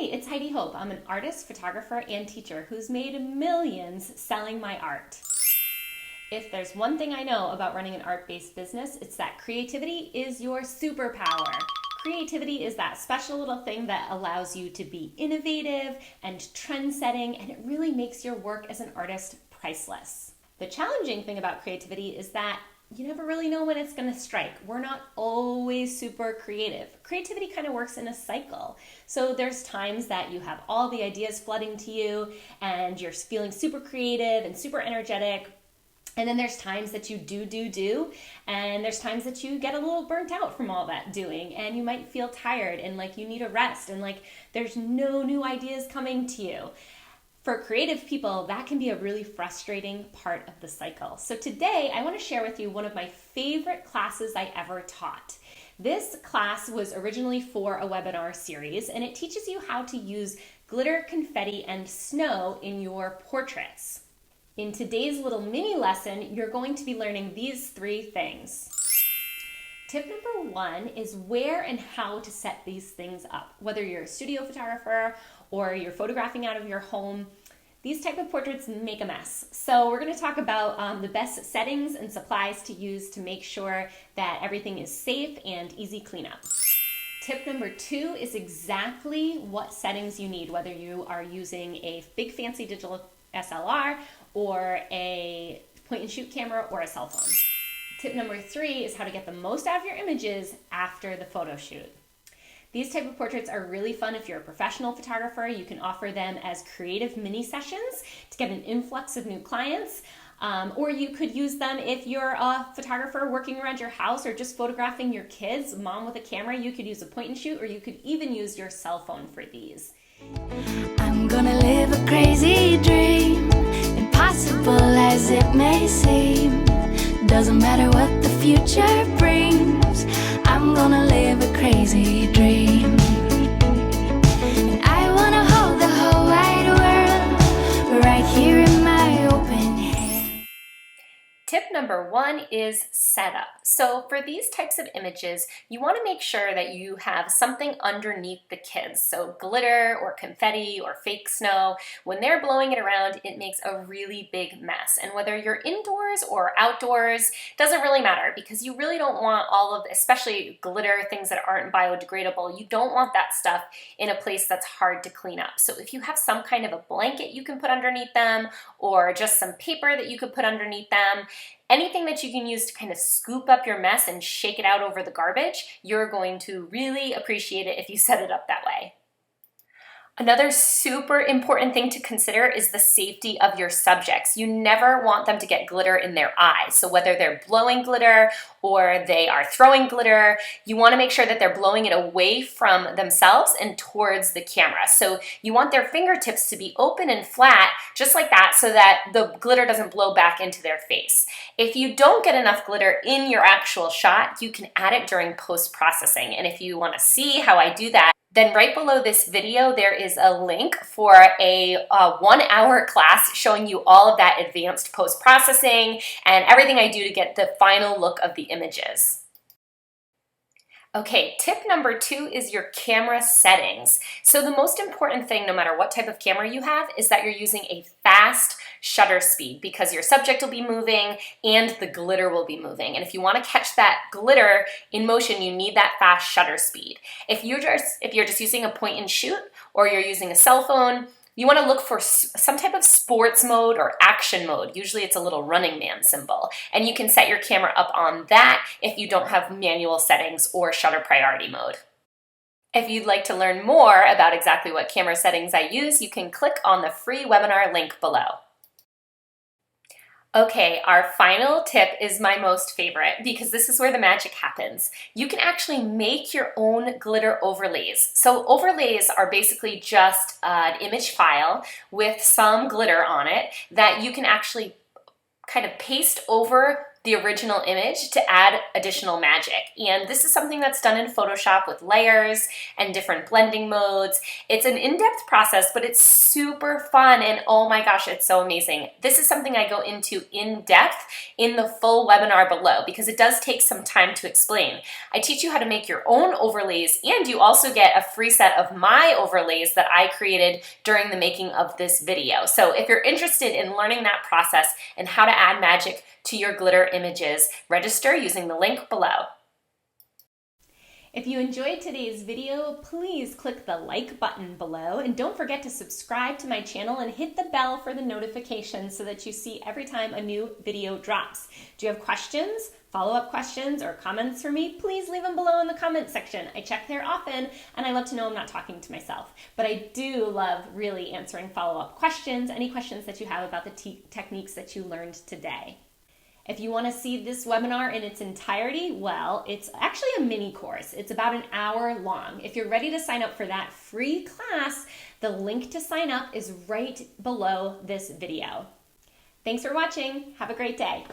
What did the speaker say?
Hi, it's Heidi Hope. I'm an artist, photographer, and teacher who's made millions selling my art. If there's one thing I know about running an art-based business, it's that creativity is your superpower. Creativity is that special little thing that allows you to be innovative and trend-setting, and it really makes your work as an artist priceless. The challenging thing about creativity is that you never really know when it's going to strike. We're not always super creative. Creativity kind of works in a cycle. So there's times that you have all the ideas flooding to you and you're feeling super creative and super energetic. And then there's times that you do, and there's times that you get a little burnt out from all that doing, and you might feel tired and like you need a rest, and like there's no new ideas coming to you. For creative people, that can be a really frustrating part of the cycle. So today, I want to share with you one of my favorite classes I ever taught. This class was originally for a webinar series, and it teaches you how to use glitter, confetti, and snow in your portraits. In today's little mini lesson, you're going to be learning these three things. Tip number one is where and how to set these things up. Whether you're a studio photographer or you're photographing out of your home, these type of portraits make a mess. So we're going to talk about the best settings and supplies to use to make sure that everything is safe and easy cleanup. Tip number two is exactly what settings you need, whether you are using a big fancy digital SLR or a point and shoot camera or a cell phone. Tip number three is how to get the most out of your images after the photo shoot. These type of portraits are really fun if you're a professional photographer. You can offer them as creative mini sessions to get an influx of new clients. Or you could use them if you're a photographer working around your house or just photographing your kids, mom with a camera. You could use a point and shoot, or you could even use your cell phone for these. I'm gonna live a crazy dream, impossible as it may seem. Doesn't matter what the future brings, I'm gonna live a crazy dream. And I wanna hold the whole wide world right here in my open hand. Tip number one is setup. So for these types of images, you want to make sure that you have something underneath the kids. So glitter or confetti or fake snow, when they're blowing it around, it makes a really big mess. And whether you're indoors or outdoors, doesn't really matter, because you really don't want all of, especially glitter, things that aren't biodegradable, you don't want that stuff in a place that's hard to clean up. So if you have some kind of a blanket you can put underneath them, or just some paper that you could put underneath them, anything that you can use to kind of scoop up your mess and shake it out over the garbage, you're going to really appreciate it if you set it up that way. Another super important thing to consider is the safety of your subjects. You never want them to get glitter in their eyes. So whether they're blowing glitter or they are throwing glitter, you want to make sure that they're blowing it away from themselves and towards the camera. So you want their fingertips to be open and flat, just like that, so that the glitter doesn't blow back into their face. If you don't get enough glitter in your actual shot, you can add it during post-processing. And if you want to see how I do that, then right below this video, there is a link for a 1-hour class showing you all of that advanced post-processing and everything I do to get the final look of the images. Okay, tip number two is your camera settings. So the most important thing, no matter what type of camera you have, is that you're using a fast shutter speed, because your subject will be moving and the glitter will be moving. And if you want to catch that glitter in motion, you need that fast shutter speed. If you're just using a point and shoot, or you're using a cell phone, you want to look for some type of sports mode or action mode. Usually it's a little Running Man symbol. And you can set your camera up on that if you don't have manual settings or shutter priority mode. If you'd like to learn more about exactly what camera settings I use, you can click on the free webinar link below. Okay, our final tip is my most favorite, because this is where the magic happens. You can actually make your own glitter overlays. So overlays are basically just an image file with some glitter on it that you can actually kind of paste over the original image to add additional magic. And this is something that's done in Photoshop with layers and different blending modes. It's an in-depth process, but it's super fun, and oh my gosh, it's so amazing. This is something I go into in depth in the full webinar below because it does take some time to explain. I teach you how to make your own overlays, and you also get a free set of my overlays that I created during the making of this video. So if you're interested in learning that process and how to add magic to your glitter images, register using the link below. If you enjoyed today's video, please click the like button below, and don't forget to subscribe to my channel and hit the bell for the notifications so that you see every time a new video drops. Do you have questions, follow-up questions, or comments for me? Please leave them below in the comment section. I check there often, and I love to know I'm not talking to myself. But I do love really answering follow-up questions, any questions that you have about the techniques that you learned today. If you want to see this webinar in its entirety, well, it's actually a mini course. It's about an hour long. If you're ready to sign up for that free class, the link to sign up is right below this video. Thanks for watching. Have a great day.